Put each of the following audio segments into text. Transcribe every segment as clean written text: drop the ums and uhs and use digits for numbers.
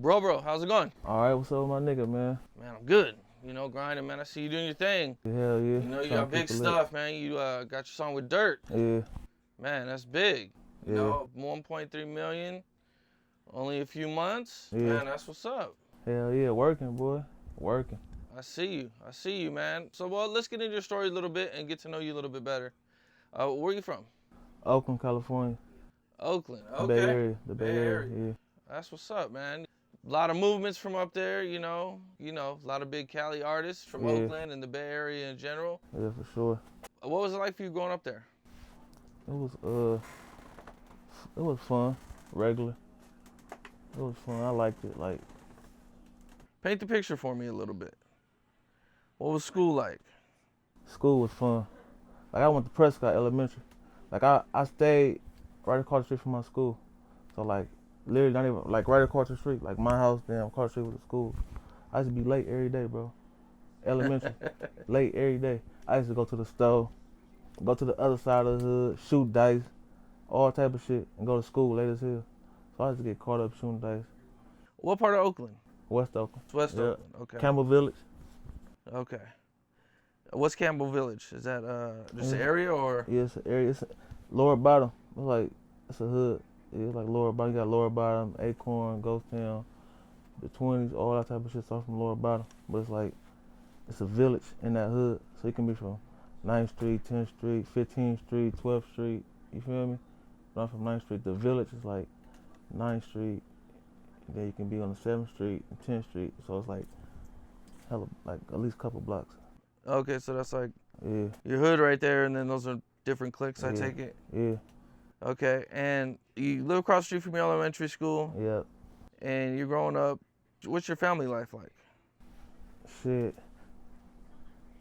Bro, how's it going? All right, what's up with my nigga, man? Man, I'm good. You know, grinding, man. I see you doing your thing. Hell yeah. You know, you got big stuff, man. You got your song with Durk. Yeah. Man, that's big. You Yeah. know, 1.3 million, only a few months. Yeah. Man, that's what's up. Hell yeah, working, boy. Working. I see you, man. So, well, let's get into your story a little bit and get to know you a little bit better. Where are you from? Oakland, California. Oakland. Okay. The Bay Area. The Bay Area. Yeah. That's what's up, man. A lot of movements from up there, you know, a lot of big Cali artists from Oakland and the Bay Area in general. Yeah, for sure. What was it like for you growing up there? It was fun, regular. It was fun. I liked it. Like, paint the picture for me a little bit. What was school like? School was fun. Like, I went to Prescott Elementary. Like, I stayed right across the street from my school. So, like, literally not even, like, right across the street. Like, my house, damn, across the street was the school. I used to be late every day, bro. Elementary. Late every day. I used to go to the store, go to the other side of the hood, shoot dice, all type of shit, and go to school late as hell. So I used to get caught up shooting dice. What part of Oakland? West Oakland. It's West Oakland, okay. Campbell Village. Okay. What's Campbell Village? Is that just an area or? Yeah, it's an area. It's Lower Bottom. It's a hood. Yeah, it's like Lower Bottom. You got Lower Bottom, Acorn, Ghost Town, the 20s, all that type of shit starts from Lower Bottom. But it's like, it's a village in that hood. So you can be from 9th Street, 10th Street, 15th Street, 12th Street. You feel me? But I'm from 9th Street. The village is like 9th Street. And then you can be on the 7th Street and 10th Street. So it's like hella, like at least a couple blocks. Okay, so that's like your hood right there, and then those are different cliques, I take it? Yeah. Okay, and you live across the street from your elementary school? Yeah. And you're growing up. What's your family life like? Shit.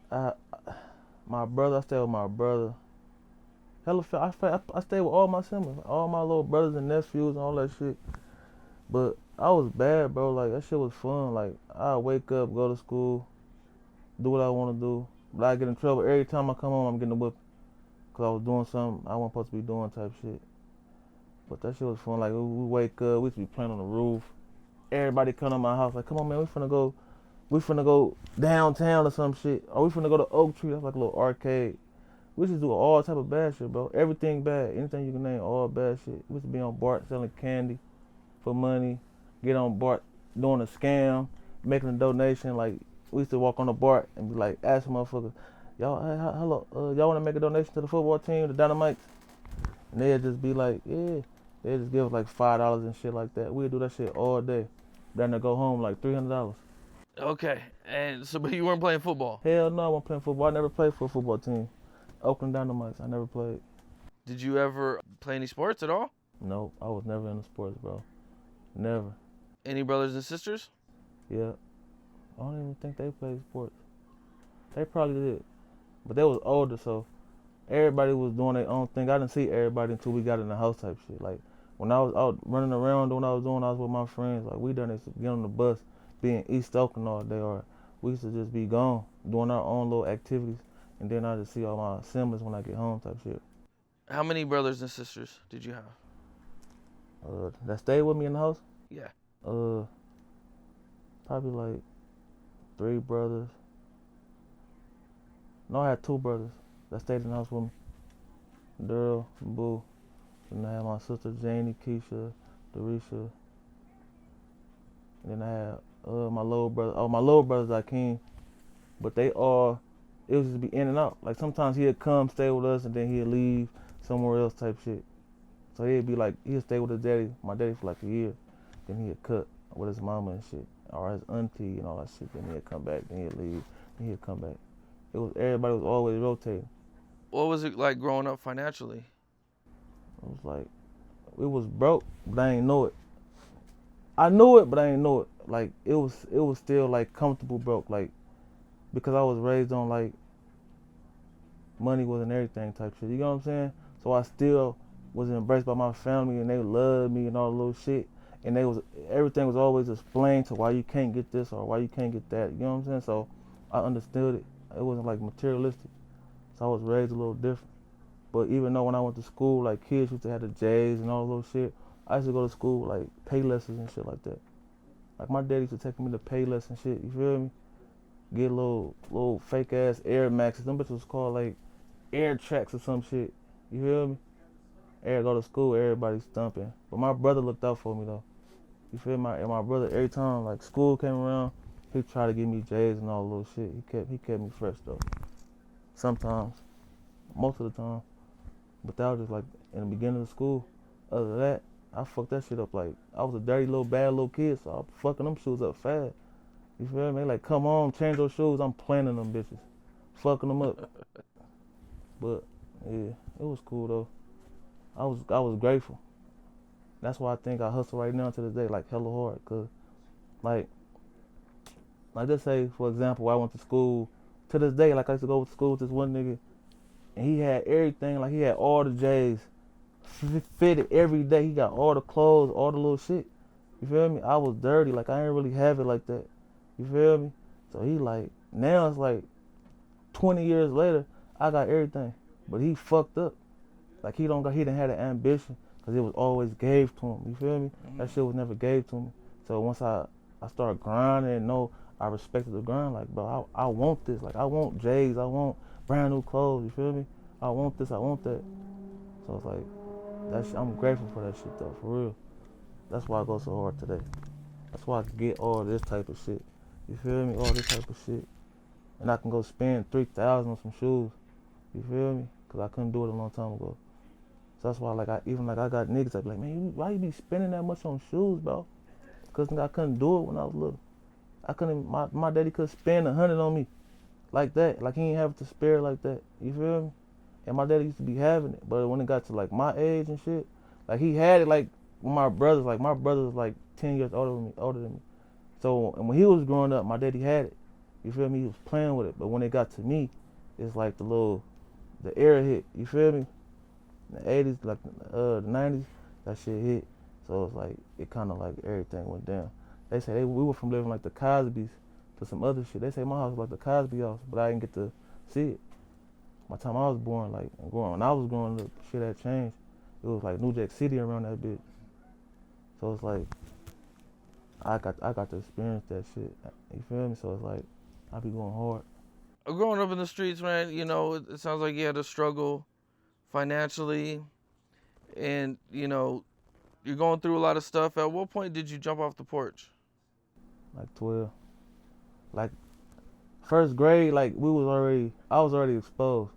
My brother, I stay with my brother. I stay with all my siblings, all my little brothers and nephews and all that shit. But I was bad, bro. Like, that shit was fun. Like, I wake up, go to school, do what I want to do. But I get in trouble every time I come home. I'm getting a whip because I was doing something I wasn't supposed to be doing type shit. But that shit was fun. Like, we wake up, we used to be playing on the roof. Everybody come to my house like, come on, man, we finna go downtown or some shit. Or we finna go to Oak Tree. That's like a little arcade. We used to do all type of bad shit, bro. Everything bad. Anything you can name, all bad shit. We used to be on BART selling candy for money. Get on BART doing a scam, making a donation. Like, we used to walk on the BART and be like, ask motherfuckers, y'all, hey, hello, y'all want to make a donation to the football team, the Dynamites? And they'd just be like, yeah. They'd just give us like $5 and shit like that. We'd do that shit all day. Then to go home like $300. Okay, and so, but you weren't playing football? Hell no, I wasn't playing football. I never played for a football team. Oakland Dynamites, I never played. Did you ever play any sports at all? No, I was never into sports, bro. Never. Any brothers and sisters? Yeah. I don't even think they played sports. They probably did. But they was older, so everybody was doing their own thing. I didn't see everybody until we got in the house type shit. Like, when I was out running around doing what I was doing, I was with my friends. Like, we done used to get on the bus, be in East Oakland all day, or we used to just be gone, doing our own little activities. And then I just see all my siblings when I get home type shit. How many brothers and sisters did you have? That stayed with me in the house? Yeah. Probably like 3 brothers. No, I had 2 brothers that stayed in the house with me. Durk, Boo. And I had my sister Janie, Keisha, Dorisha. And then I had my little brother. Oh, my little brother's Akeem. But they all, it was just be in and out. Like, sometimes he'd come, stay with us, and then he'd leave somewhere else type shit. So he'd be like, he'd stay with his daddy, my daddy, for like a year. Then he'd cut with his mama and shit. Or his auntie and all that shit. Then he'd come back, then he'd leave, then he'd come back. Everybody was always rotating. What was it like growing up financially? It was like, we was broke, but I ain't know it. I knew it, but I ain't know it. Like, it was still like comfortable broke, like, because I was raised on like money wasn't everything type shit. You know what I'm saying? So I still was embraced by my family and they loved me and all the little shit. And everything was always explained to why you can't get this or why you can't get that. You know what I'm saying? So I understood it. It wasn't like materialistic. So I was raised a little different. But even though when I went to school, like, kids used to have the J's and all the little shit, I used to go to school, like, pay lessons and shit like that. Like my daddy used to take me to Payless and shit. You feel me? Get little fake ass Air Maxes. Them bitches was called like Air Tracks or some shit. You feel me? Go to school, everybody stumping. But my brother looked out for me though. You feel me? And my brother, every time like school came around, he tried to give me J's and all the little shit. He kept me fresh though. Sometimes, most of the time. But that was just like in the beginning of school. Other than that, I fucked that shit up. Like I was a dirty little bad little kid, so I was fucking them shoes up fast. You feel me? Like come on, change those shoes. I'm planning them bitches, fucking them up. But yeah, it was cool though. I was grateful. That's why I think I hustle right now to this day, like hella hard. Cause like just say for example, I went to school. To this day, like I used to go to school with this one nigga, and he had everything. Like he had all the J's fitted every day. He got all the clothes, all the little shit. You feel me? I was dirty. Like I didn't really have it like that. You feel me? So he like now it's like 20 years later, I got everything, but he fucked up. Like he didn't have the ambition because it was always gave to him. You feel me? That shit was never gave to me. So once I started grinding and I respected the grind. Like bro, I want this. Like I want J's. I want brand new clothes. You feel me? I want this. I want that. So it's like I'm grateful for that shit though, for real. That's why I go so hard today. That's why I can get all this type of shit. You feel me? All this type of shit. And I can go spend $3,000 on some shoes. You feel me? Because I couldn't do it a long time ago. So that's why I got niggas that be like, man, why you be spending that much on shoes, bro? Because I couldn't do it when I was little. I couldn't, my daddy could spend 100 on me like that. Like he ain't have to spare like that. You feel me? And my daddy used to be having it. But when it got to like my age and shit, like he had it like my brothers. Like my brother was like 10 years older than me. So and when he was growing up, my daddy had it. You feel me? He was playing with it. But when it got to me, it's like the era hit. You feel me? In the 80s, like the 90s, that shit hit. So it's like, it kind of like everything went down. They say we were from living like the Cosbys to some other shit. They say my house was like the Cosby house, but I didn't get to see it. By the time I was born, like, when I was growing up, shit had changed. It was like New Jack City around that bitch. So it's like, I got to experience that shit. You feel me? So it's like, I be going hard. Growing up in the streets, man, you know, it sounds like you had to struggle financially, and you know, you're going through a lot of stuff. At what point did you jump off the porch? Like 12. Like first grade, like I was already exposed.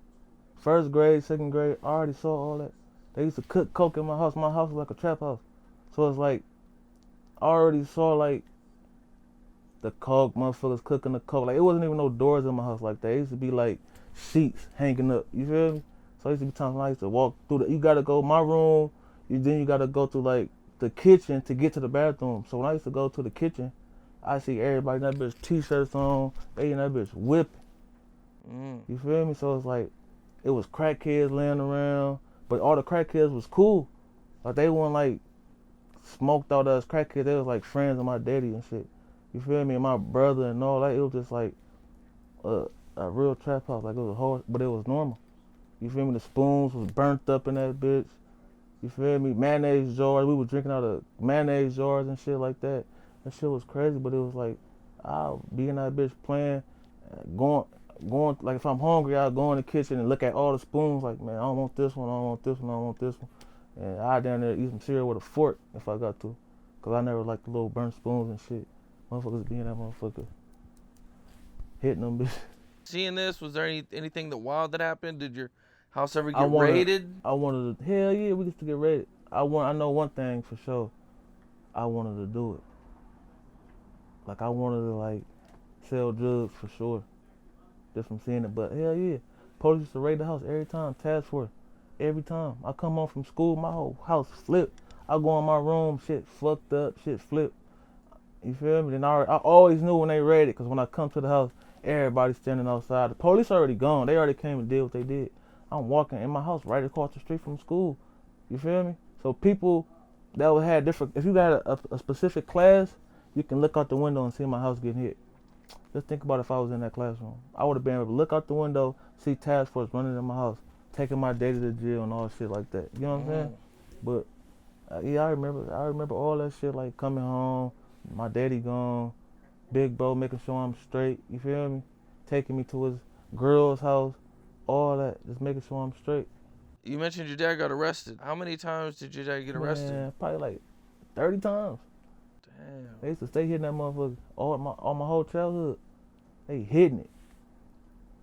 First grade, second grade, I already saw all that. They used to cook coke in my house. My house was like a trap house. So it's like, I already saw like the coke, motherfuckers cooking the coke. Like it wasn't even no doors in my house like that. It used to be like sheets hanging up. You feel me? So I used to be times when I used to walk through you gotta go my room, then you gotta go through like the kitchen to get to the bathroom. So when I used to go to the kitchen, I see everybody in that bitch t-shirts on, they in that bitch whipping. You feel me? So it's like, it was crackheads laying around, but all the crackheads was cool. Like they weren't like smoked out us crackheads. They was like friends of my daddy and shit. You feel me? And my brother and all that. It was just like a real trap house. Like it was hard, but it was normal. You feel me? The spoons was burnt up in that bitch. You feel me? Mayonnaise jars. We were drinking out of mayonnaise jars and shit like that. That shit was crazy, but it was like, I'll be in that bitch playing, going, like if I'm hungry, I'll go in the kitchen and look at all the spoons like, man, I don't want this one, I don't want this one, I don't want this one. And I down there eat some cereal with a fork if I got to. Cause I never liked the little burnt spoons and shit. Motherfuckers being that motherfucker. Hitting them bitch. Seeing this, was there anything that wild that happened? Did your house ever get raided? I wanted to, hell yeah, we used to get raided. I know one thing for sure. I wanted to do it. Like I wanted to like sell drugs for sure. Just from seeing it. But hell yeah. Police used to raid the house every time, task force. Every time. I come home from school, my whole house flipped. I go in my room, shit fucked up, shit flipped. You feel me? Then I always knew when they raided, because when I come to the house, everybody's standing outside. The police already gone. They already came and did what they did. I'm walking in my house right across the street from school. You feel me? So people that would have different, if you got a specific class, you can look out the window and see my house getting hit. Just think about if I was in that classroom. I would have been able to look out the window, see task force running in my house, taking my daddy to jail and all shit like that. You know what I'm saying? But yeah, I remember all that shit, like coming home, My daddy gone. Big bro making sure I'm straight. You feel me? Taking me to his girl's house. All that. Just making sure I'm straight. You mentioned your dad got arrested. How many times did your dad get arrested? Man, probably like 30 times. Damn. They used to stay hitting that motherfucker all my whole childhood. They hitting it.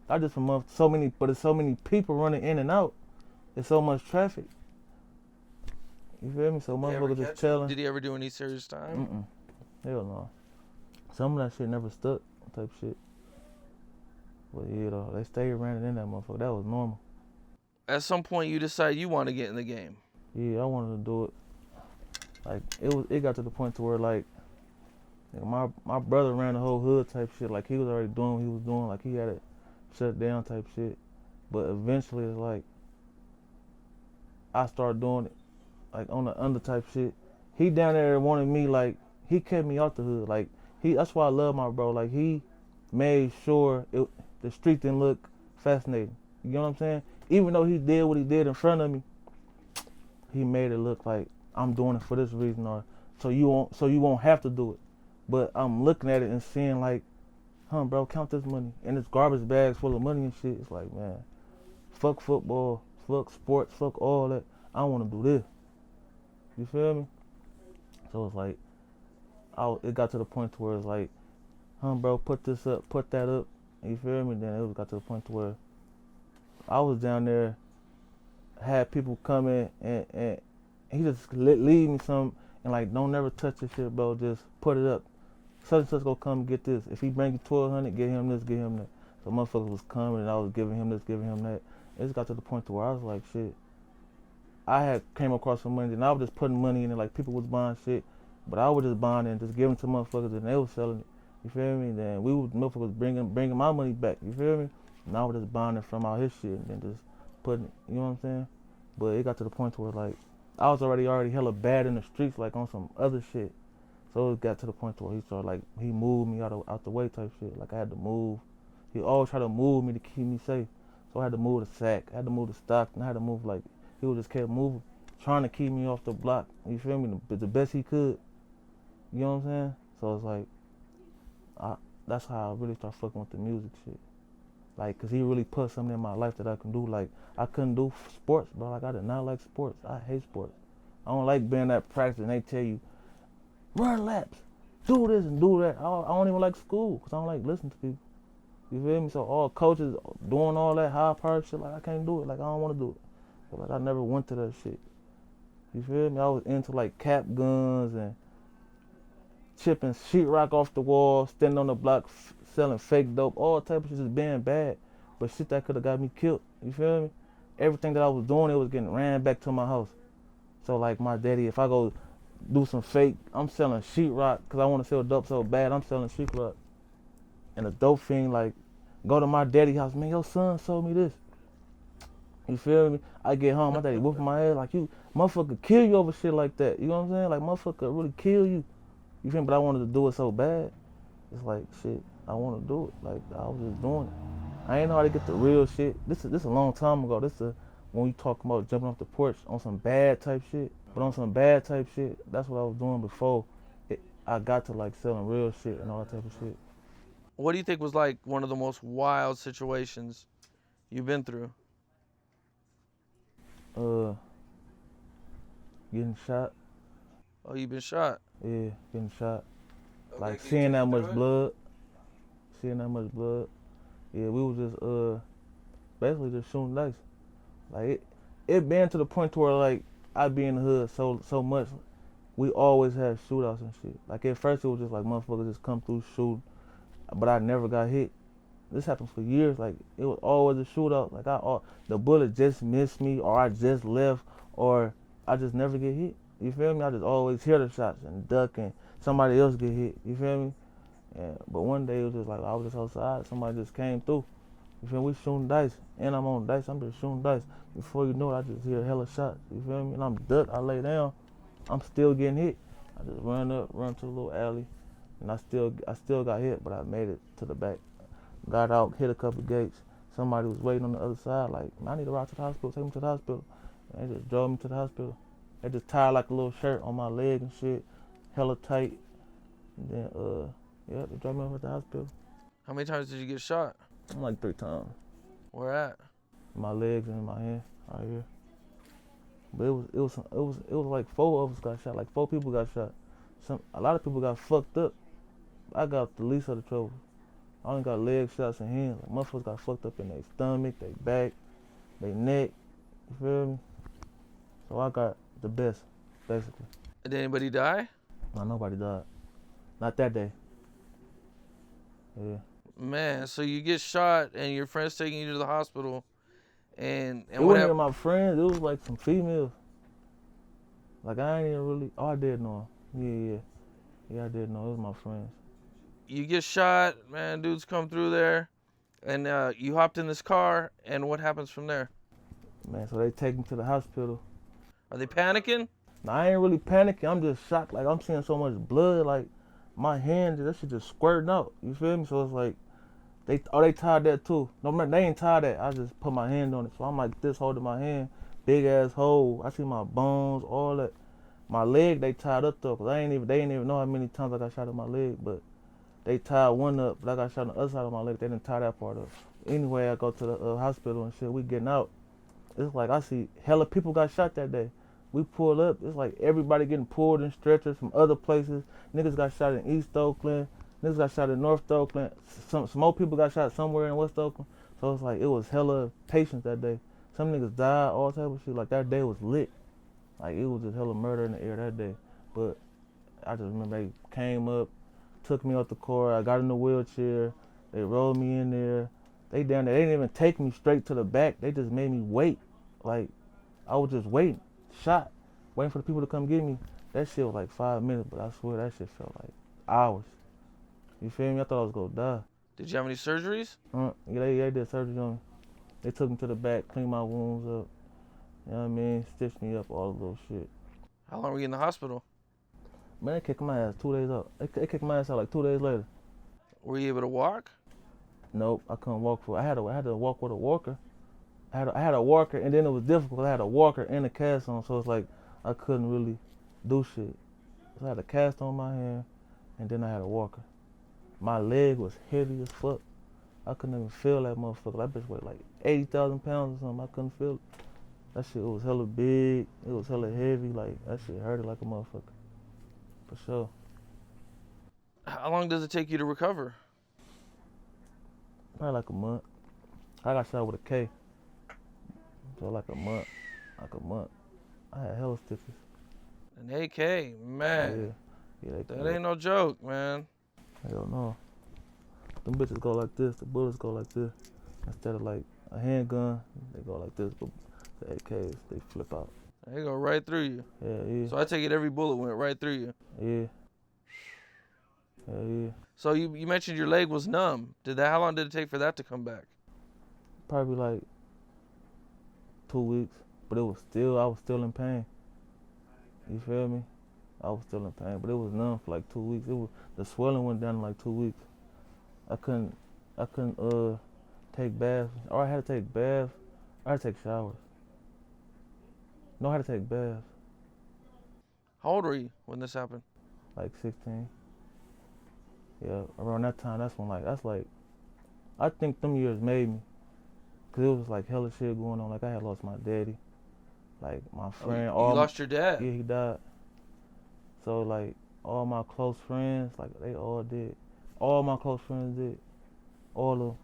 I just from so many, but there's so many people running in and out. There's so much traffic. You feel me? So motherfuckers just chilling. Did he ever do any serious time? Hell no. Some of that shit never stuck, type shit. But yeah, though, they stayed running in that motherfucker. That was normal. At some point, you decide you want to get in the game. Yeah, I wanted to do it. Like it got to the point to where like my brother ran the whole hood type shit. Like he was already doing what he was doing. Like he had it shut down type shit. But eventually it's like I started doing it like on the under type shit. He down there wanted me like he kept me out the hood. Like that's why I love my bro. Like he made sure the street didn't look fascinating. You know what I'm saying? Even though he did what he did in front of me, he made it look like I'm doing it for this reason or so you won't have to do it. But I'm looking at it and seeing like, bro, count this money. And it's garbage bags full of money and shit. It's like, man, fuck football, fuck sports, fuck all that. I want to do this. You feel me? So it's like, it got to the point where it's like, bro, put this up, put that up. You feel me? Then it got to the point where I was down there, had people come in and he just leave me some and like, don't never touch this shit, bro. Just put it up. Such and such gonna come get this. If he bring you 1,200, get him this, get him that. So motherfuckers was coming and I was giving him this, giving him that. It just got to the point where I was like, shit. I had came across some money and I was just putting money in it. Like people was buying shit, but I was just buying it and just giving to motherfuckers and they was selling it. You feel me? Then motherfuckers bringing my money back. You feel me? And I was just buying it from all his shit and then just putting it. You know what I'm saying? But it got to the point where like I was already hella bad in the streets, like on some other shit. So it got to the point where he started like he moved me out the way type shit. Like I had to move. He always tried to move me to keep me safe. So I had to move the sack, I had to move the stock, and I had to move like he would just kept moving, trying to keep me off the block. You feel me? The best he could. You know what I'm saying? So it's like, that's how I really started fucking with the music shit. Like, cause he really put something in my life that I can do. Like, I couldn't do sports, bro. Like, I did not like sports. I hate sports. I don't like being at practice and they tell you, run laps, do this and do that. I don't even like school, cause I don't like listening to people. You feel me? So all coaches doing all that high power shit, like I can't do it. Like I don't want to do it. So, like I never went to that shit. You feel me? I was into like cap guns and chipping sheetrock off the wall, standing on the block selling fake dope, all type of shit, just being bad. But shit that could have got me killed. You feel me? Everything that I was doing, it was getting ran back to my house. So like my daddy, if I go do some fake, I'm selling sheetrock because I want to sell dope so bad. I'm selling sheetrock. And a dope fiend like go to my daddy's house, man, your son sold me this. You feel me? I get home, my daddy whooping my head like, you motherfucker kill you over shit like that. You know what I'm saying? Like motherfucker really kill you. You feel me? But I wanted to do it so bad. It's like shit, I want to do it. Like I was just doing it. I ain't know how to get the real shit. This is a long time ago. This is when you talk about jumping off the porch on some bad type shit. But on some bad type shit, that's what I was doing before I got to like selling real shit and all that type of shit. What do you think was like one of the most wild situations you've been through? Getting shot. Oh, you've been shot? Yeah, getting shot. Okay, like seeing that much blood. Seeing that much blood. Yeah, we was just basically just shooting dice. Like it been to the point to where like I be in the hood so much, we always had shootouts and shit. Like at first it was just like motherfuckers just come through shoot, but I never got hit. This happened for years. Like it was always a shootout. Like the bullet just missed me, or I just left, or I just never get hit. You feel me? I just always hear the shots and duck and somebody else get hit. You feel me? But one day it was just like I was just outside. Somebody just came through. You feel me? We shooting dice, and I'm on dice. I'm just shooting dice. Before you know it, I just hear hella shots. You feel me? And I'm ducked. I lay down. I'm still getting hit. I just run to a little alley, and I still got hit, but I made it to the back. Got out, hit a couple gates. Somebody was waiting on the other side, like, man, I need to ride to the hospital. Take me to the hospital. And they just drove me to the hospital. They just tied like a little shirt on my leg and shit, hella tight. And then, yeah, they dropped me off at the hospital. How many times did you get shot? I'm like 3 times. Where at? My legs and my hand, right here. But it was like 4 of us got shot. Like 4 people got shot. A lot of people got fucked up. I got the least of the trouble. I only got leg shots and hands. Like motherfuckers got fucked up in their stomach, their back, their neck. You feel me? So I got the best, basically. Did anybody die? Not nobody died. Not that day. Yeah. Man, so you get shot and your friend's taking you to the hospital, and It what wasn't even happened? my friends. It was like some females. Like I ain't even really. Oh, I did know them. Yeah, I did know. It was my friends. You get shot, man. Dudes come through there, and you hopped in this car, and what happens from there? Man, so they take me to the hospital. Are they panicking? Now, I ain't really panicking. I'm just shocked. Like, I'm seeing so much blood. Like, my hand, that shit just squirting out. You feel me? So it's like, they tied that too. No, remember, they ain't tied that. I just put my hand on it. So I'm like this, holding my hand. Big ass hole. I see my bones, all that. My leg, they tied up though. Cause they ain't even know how many times I got shot in my leg. But they tied one up. But I got shot on the other side of my leg. They didn't tie that part up. Anyway, I go to the hospital and shit. We getting out. It's like I see hella people got shot that day. We pull up, it's like everybody getting pulled in stretchers from other places. Niggas got shot in East Oakland. Niggas got shot in North Oakland. Some more people got shot somewhere in West Oakland. So it's like it was hella patients that day. Some niggas died, all type of shit. Like that day was lit. Like it was just hella murder in the air that day. But I just remember they came up, took me out the car. I got in the wheelchair. They rolled me in there. They down there. They didn't even take me straight to the back. They just made me wait. Like I was just waiting, shot, waiting for the people to come get me. That shit was like 5 minutes, but I swear that shit felt like hours. You feel me? I thought I was gonna die. Did you have any surgeries? Yeah, they did surgery on me. They took me to the back, cleaned my wounds up. You know what I mean? Stitched me up, all of those shit. How long were you in the hospital? Man, they kicked my ass 2 days out. They kicked my ass out like 2 days later. Were you able to walk? Nope, I couldn't walk for. I had to walk with a walker. I had a walker, and then it was difficult. I had a walker and a cast on, so it's like I couldn't really do shit. So I had a cast on my hand, and then I had a walker. My leg was heavy as fuck. I couldn't even feel that motherfucker. That bitch weighed like 80,000 pounds or something. I couldn't feel it. That shit was hella big. It was hella heavy. Like that shit hurted like a motherfucker. For sure. How long does it take you to recover? Probably like a month. I got shot with a K. So like a month. I had hella stitches. An AK, man. Yeah, That ain't no joke, man. Hell no. Them bitches go like this. The bullets go like this. Instead of like a handgun, they go like this. But the AKs, they flip out. They go right through you. Yeah. So I take it every bullet went right through you. Yeah. Hell yeah. So you mentioned your leg was numb. How long did it take for that to come back? Probably like 2 weeks. But I was still in pain. You feel me? I was still in pain, but it was numb for like 2 weeks. The swelling went down in like 2 weeks. I couldn't take baths. Or I had to take baths. I had to take showers. No, I had to take baths. How old were you when this happened? Like 16. Yeah, around that time, that's like, I think them years made me. Cause it was like hella shit going on. Like I had lost my daddy. Like my friend. You lost your dad? Yeah, he died. So like all my close friends, like they all did. All my close friends did. All of them.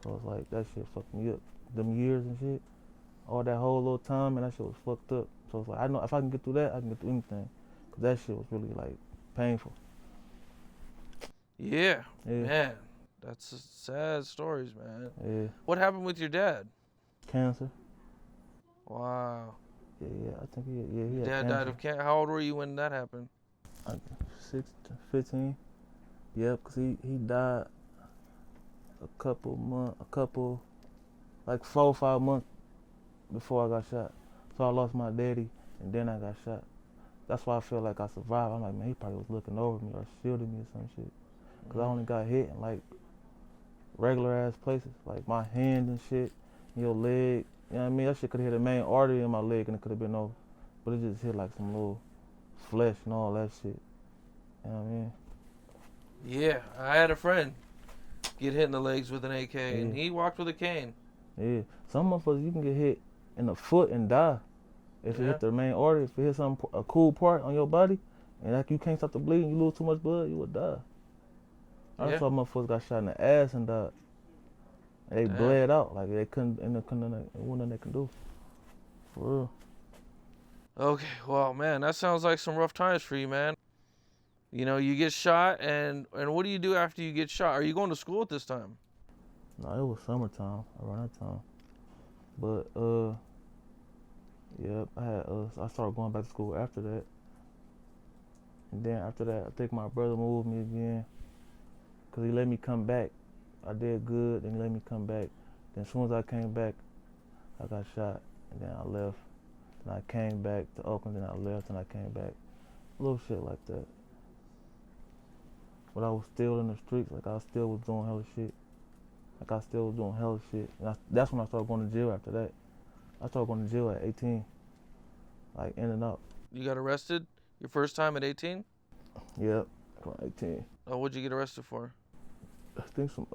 So it's like that shit fucked me up. Them years and shit. All that whole little time and that shit was fucked up. So it's like I know if I can get through that, I can get through anything. Cause that shit was really like painful. Yeah. Man. That's sad stories, man. Yeah. What happened with your dad? Cancer. Wow. Yeah, I think he had Your dad cancer. died of cancer. How old were you when that happened? 15. Yeah, cause he died like 4 or 5 months before I got shot. So I lost my daddy and then I got shot. That's why I feel like I survived. I'm like, man, he probably was looking over me or shielding me or some shit. Cause I only got hit in like regular ass places, like my hand and shit, your leg. You know what I mean? That shit could have hit the main artery in my leg and it could have been over. But it just hit like some little flesh and all that shit. You know what I mean? Yeah, I had a friend get hit in the legs with an AK, and Yeah. he walked with a cane. Yeah. Some motherfuckers, you can get hit in the foot and die. If it Yeah, hit the main artery, if it hit a cool part on your body, and like you can't stop the bleeding, you lose too much blood, you would die. I yeah. saw motherfuckers got shot in the ass and died. They Damn. bled out like they couldn't, and there wasn't nothing they can do. For real. Okay, well, man, that sounds like some rough times for you, man. You know, you get shot, and what do you do after you get shot? Are you going to school at this time? No, it was summertime around that time. But yeah, I started going back to school after that. And then after that, I think my brother moved me again, cause he let me come back. I did good, and he let me come back. Then as soon as I came back, I got shot, and then I left. Then I came back to Oakland, then I left, and I came back. Little shit like that. But I was still in the streets, like I still was doing hella shit. Like I still was doing hella shit. And that's when I started going to jail after that. I started going to jail at 18, like in and out. You got arrested your first time at 18? Yep, around 18. Oh, what'd you get arrested for? I think some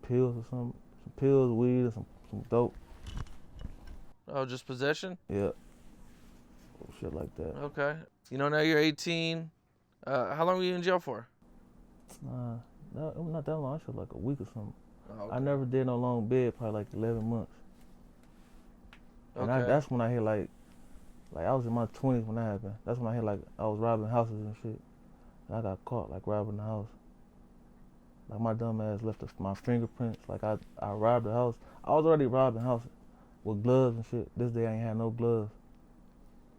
pills or something. Some pills, weed, and some dope. Oh, just possession? Yep. Shit like that. Okay. You know, now you're 18. How long were you in jail for? It was not that long. I shot like a week or something. Oh, okay. I never did no long bed, probably like 11 months. And Okay. that's when I hit like I was in my 20s when that happened. That's when I hit like I was robbing houses and shit. And I got caught like robbing the house. Like my dumb ass left my fingerprints. Like I robbed the house. I was already robbing houses with gloves and shit. This day I ain't had no gloves.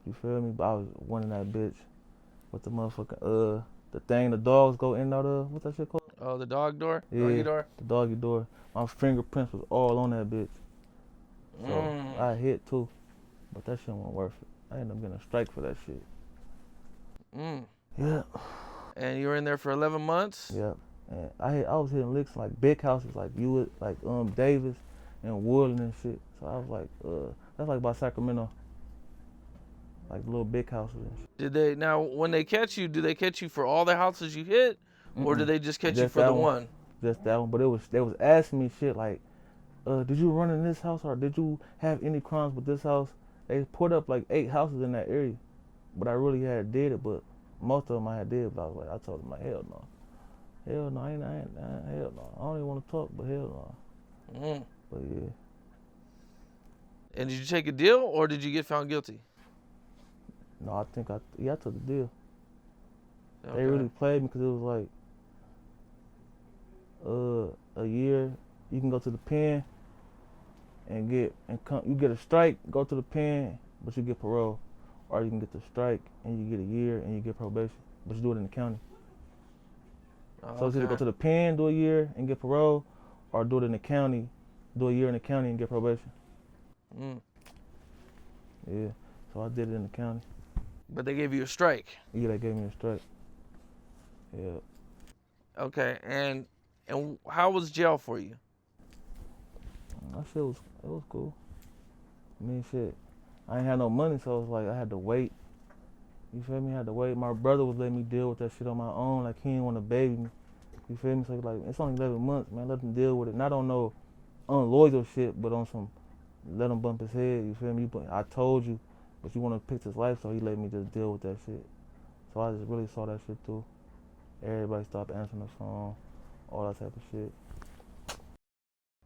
You feel me? But I was winning that bitch with the motherfucking the thing the dogs go in and out of. What's that shit called? Oh, the dog door? Yeah, Doggy door? the doggy door. My fingerprints was all on that bitch. So I hit too, but that shit wasn't worth it. I ended up getting a strike for that shit. Yeah. And you were in there for 11 months? Yeah. And I was hitting licks like big houses like Davis and Woodland and shit. So I was like, that's like by Sacramento. Like little big houses and shit. Now when they catch you, do they catch you for all the houses you hit? Or do they just catch you for the one? Just that one. But they was asking me shit like, did you run in this house or did you have any crimes with this house? They put up like 8 houses in that area. But I really had did it, but most of them I had did, but I was like, I told them like, hell no. Hell no, hell no. I don't even want to talk, but hell no. But yeah. And did you take a deal or did you get found guilty? No, I think I took the deal. Okay. They really played me because it was like a year. You can go to the pen and you get a strike, go to the pen, but you get parole. Or you can get the strike and you get a year and you get probation, but you do it in the county. So it's either go to the pen, do a year and get parole, or do it in the county, do a year in the county and get probation. Yeah, so I did it in the county. But they gave you a strike? Yeah, they gave me a strike. Yeah. Okay, and how was jail for you? That shit was cool. I mean, shit, I ain't had no money, so it was like I had to wait. You feel me? I had to wait. My brother was letting me deal with that shit on my own, like he didn't want to baby me. You feel me? So like, it's only 11 months, man. Let him deal with it. Not on no unloyal shit, but on some let him bump his head. You feel me? I told you, but you want to pick his life, so he let me just deal with that shit. So I just really saw that shit through. Everybody stopped answering the phone, all that type of shit.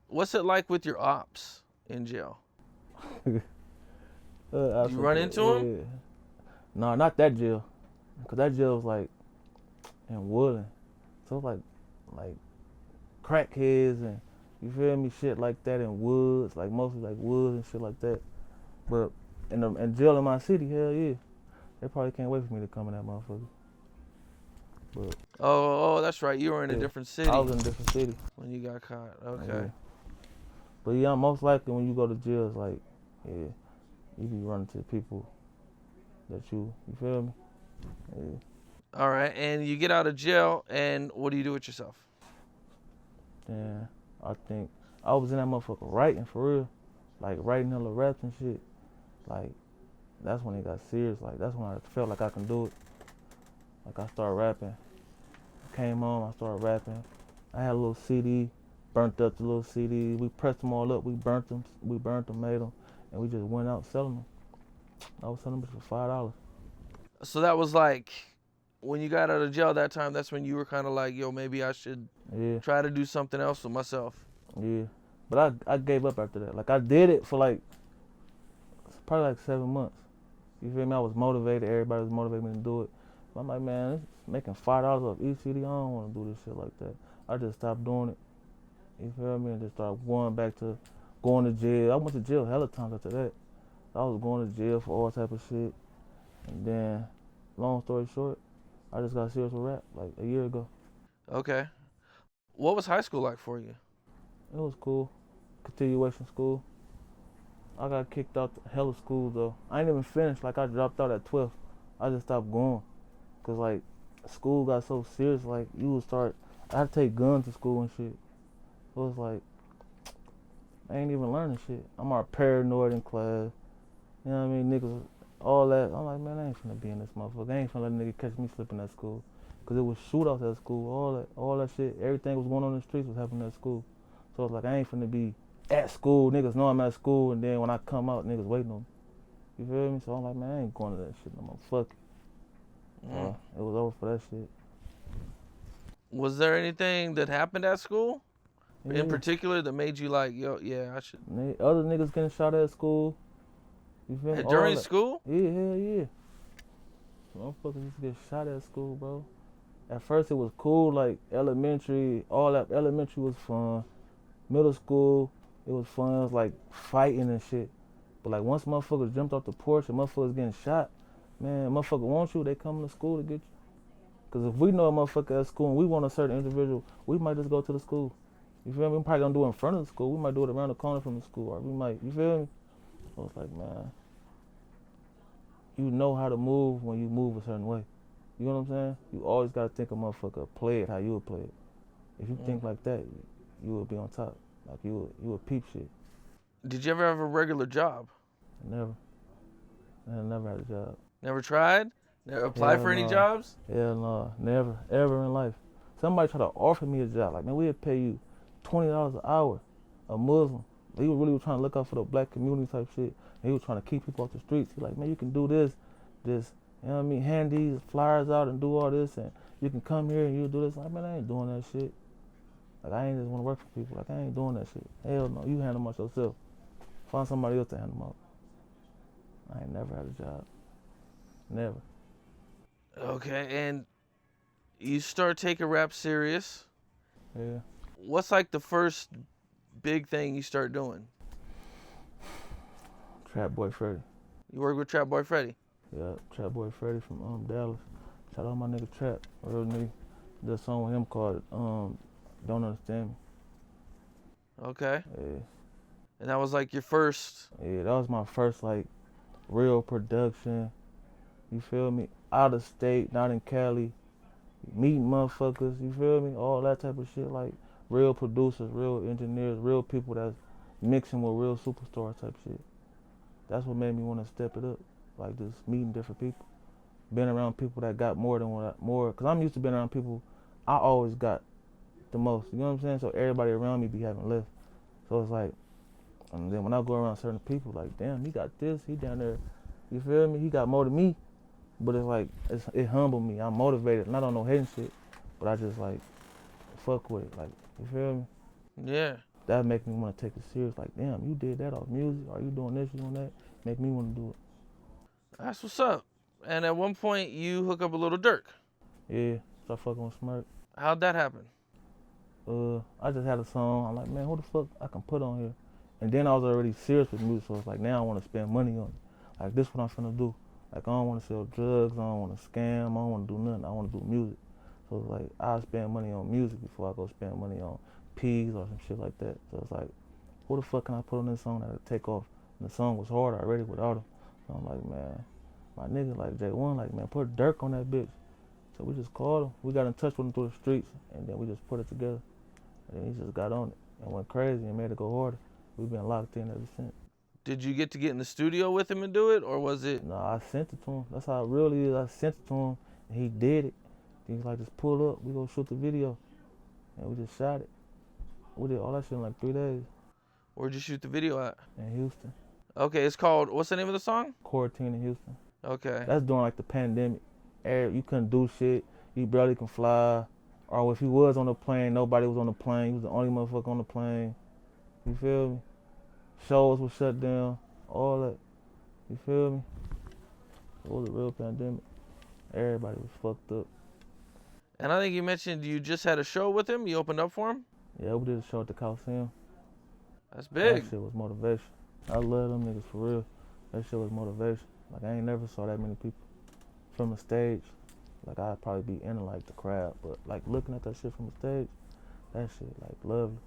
What's it like with your ops in jail? You run into them? No, not that jail. Because that jail was like in Woodland. So it was like crackheads and, you feel me, shit like that in woods, like mostly like woods and shit like that. But in jail in my city, hell yeah. They probably can't wait for me to come in that motherfucker. But Oh, that's right. You were in a different city. I was in a different city. When you got caught. Okay. Yeah. But yeah, most likely when you go to jail, it's like, yeah, you be running to people that you feel me? Yeah. All right, and you get out of jail, and what do you do with yourself? Yeah, I think I was in that motherfucker writing for real. Like writing hella raps and shit. Like, that's when it got serious. Like, that's when I felt like I can do it. Like I started rapping. Came home, I started rapping. I had a little CD, burnt up the little CD. We pressed them all up. We burnt them, made them, and we just went out selling them. I was selling them for $5. So that was like when you got out of jail that time. That's when you were kind of like, yo, maybe I should Yeah, try to do something else with myself. yeah. But I gave up after that. Like I did it for like probably like 7 months. You feel me? I was motivated. Everybody was motivating me to do it. But I'm like, man, it's making $5 off each CD. I don't want to do this shit like that. I just stopped doing it. You feel me? And just started going back to going to jail. I went to jail hella times after that. I was going to jail for all type of shit. And then, long story short, I just got serious with rap like a year ago. Okay. What was high school like for you? It was cool. Continuation school. I got kicked out hella school though. I ain't even finished. Like I dropped out at 12. I just stopped going. Cause like school got so serious. Like you would start. I had to take guns to school and shit. It was like I ain't even learning shit. I'm all paranoid in class. You know what I mean? Niggas, all that. I'm like, man, I ain't finna be in this motherfucker. I ain't finna let a nigga catch me slipping at school. Cause it was shootouts at school. All that shit. Everything was going on in the streets was happening at school. So it's like I ain't finna be at school. Niggas know I'm at school, and then when I come out, niggas waiting on me. You feel me? So I'm like, man, I ain't going to that shit no more. Fuck it. It was over for that shit. Was there anything that happened at school Yeah. in particular that made you like, yo, yeah, I should? Other niggas getting shot at school. You feel me? During school? Yeah, hell yeah. Motherfuckers used to get shot at school, bro. At first it was cool, like elementary, all that elementary was fun. Middle school, it was fun. It was like fighting and shit. But like once motherfuckers jumped off the porch and motherfuckers getting shot, man, motherfucker want you, they come to school to get you. Cause if we know a motherfucker at school and we want a certain individual, we might just go to the school. You feel me? We probably gonna do it in front of the school. We might do it around the corner from the school, or we might, you feel me? So it's like, man, you know how to move when you move a certain way. You know what I'm saying? You always gotta think a motherfucker play it how you would play it. If you think like that, you would be on top. Like you would peep shit. Did you ever have a regular job? Never. I never had a job. Never tried? Never applied for any jobs? Hell no. Never. Ever in life. Somebody tried to offer me a job. Like, man, we'll pay you $20 an hour. A Muslim. He was really trying to look out for the black community type shit. And he was trying to keep people off the streets. He like, man, you can do this. Just, you know what I mean? Hand these flyers out and do all this. And you can come here and you do this. Like, man, I ain't doing that shit. Like, I ain't just want to work for people. Like, I ain't doing that shit. Hell no. You handle them out yourself. Find somebody else to handle them out. I ain't never had a job. Never. Okay, and you start taking rap serious. Yeah. What's like the first big thing you start doing? Trapboy Freddy. You work with Trapboy Freddy? Yeah, Trapboy Freddy from Dallas. Shout out my nigga Trap. Real nigga. Did a song with him called Don't Understand Me. Okay. Yeah. And that was like your first. Yeah, that was my first like real production. You feel me? Out of state, not in Cali. Meeting motherfuckers, you feel me? All that type of shit. Like real producers, real engineers, real people that's mixing with real superstar type shit. That's what made me want to step it up. Like just meeting different people. Being around people that got more than more. Cause I'm used to being around people, I always got the most. You know what I'm saying? So everybody around me be having less. So it's like, and then when I go around certain people, like, damn, he got this, he down there. You feel me? He got more than me. But it's like, it humbled me. I'm motivated, and I don't know hating shit, but I just like, fuck with it. Like, you feel me? Yeah. That make me want to take it serious. Like, damn, you did that off music. Are you doing this, you doing that? Make me want to do it. That's what's up. And at one point, you hook up a little Durk. Yeah, start fucking with Smirk. How'd that happen? I just had a song. I'm like, man, who the fuck I can put on here? And then I was already serious with music, so it's like, now I want to spend money on it. Like, this what I'm finna do. Like, I don't want to sell drugs, I don't want to scam, I don't want to do nothing. I want to do music. So it's like, I'll spend money on music before I go spend money on P's or some shit like that. So it's like, who the fuck can I put on this song that'll take off? And the song was hard already without him. So I'm like, man, my nigga like J1, like, man, put Durk on that bitch. So we just called him. We got in touch with him through the streets, and then we just put it together. And then he just got on it and went crazy and made it go harder. We've been locked in ever since. Did you get in the studio with him and do it, or was it? No, I sent it to him. That's how it really is. I sent it to him, He did it. He was like, just pull up, we gonna shoot the video. And we just shot it. We did all that shit in like 3 days Where'd you shoot the video at? in Houston. Okay, it's called, what's the name of the song? Quarantine in Houston. Okay. That's during like the pandemic. You couldn't do shit. You barely can fly. Or if you was on the plane, nobody was on the plane. You was the only motherfucker on the plane. You feel me? Shows were shut down. All that. You feel me? It was a real pandemic. Everybody was fucked up. And I think you mentioned you just had a show with him. You opened up for him. Yeah, we did a show at the Coliseum. That's big. That shit was motivation. I love them niggas for real. That shit was motivation. Like I ain't never saw that many people from the stage. Like I'd probably be in like the crowd, but like looking at that shit from the stage, that shit like lovely.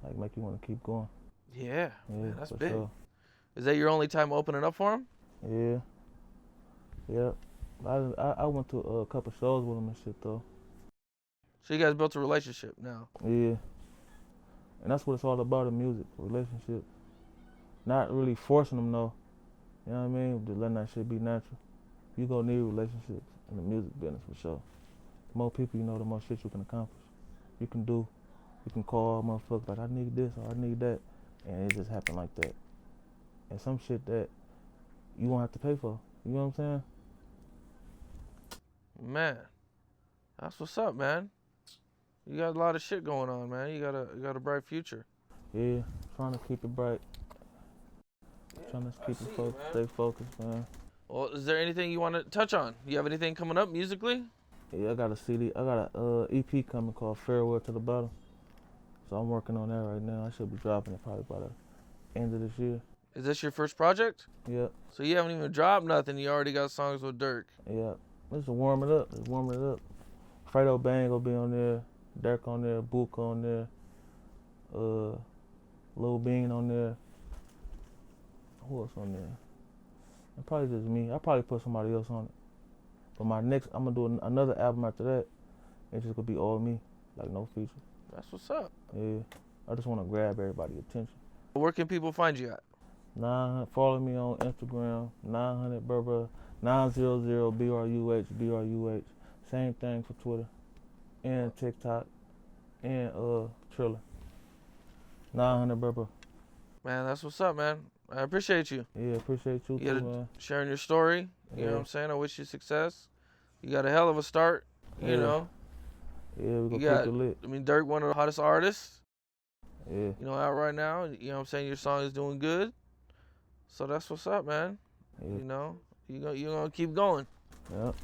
Like make you want to keep going. Yeah, Yeah, man, that's for big. sure. Is that your only time opening up for him? Yeah. Yep. I went to a couple shows with him and shit though. So you guys built a relationship now. Yeah. And that's what it's all about in music, relationships. Not really forcing them though. You know what I mean? Just letting that shit be natural. You gonna need relationships in the music business for sure. The more people you know, the more shit you can accomplish. You can do. You can call motherfuckers like, I need this or I need that. And it just happen like that. And some shit that you won't have to pay for. You know what I'm saying? Man, that's what's up, man. You got a lot of shit going on, man. You got a bright future. Yeah, trying to keep it bright. Trying to keep it focused, stay focused, man. Well, is there anything you want to touch on? You have anything coming up musically? Yeah, I got a CD. I got a EP coming called Farewell to the Bottom. So I'm working on that right now. I should be dropping it probably by the end of this year. Is this your first project? Yep. So you haven't even dropped nothing. You already got songs with Durk. Yep. Let's warm it up. Let's warm it up. Fredo Bang will be on there. Durk on there. Book on there. Lil Bean on there. Who else on there? And probably just me. I'll probably put somebody else on it. But my next, I'm gonna do another album after that. It's just gonna be all me, like no features. That's what's up. Yeah. I just wanna grab everybody's attention. Where can people find you at? 900. Follow me on Instagram. 900 Burber. 900 BRUH. Same thing for Twitter and TikTok and Triller. 900 Burber. Man, that's what's up, man. I appreciate you. Yeah, appreciate you too, man. Sharing your story. You know what I'm saying? I wish you success. You got a hell of a start, you know. Yeah, we gonna keep it lit. I mean, Durk, one of the hottest artists. Yeah. You know, out right now. You know what I'm saying? Your song is doing good. So that's what's up, man. Yeah. You know, you're gonna keep going. Yep.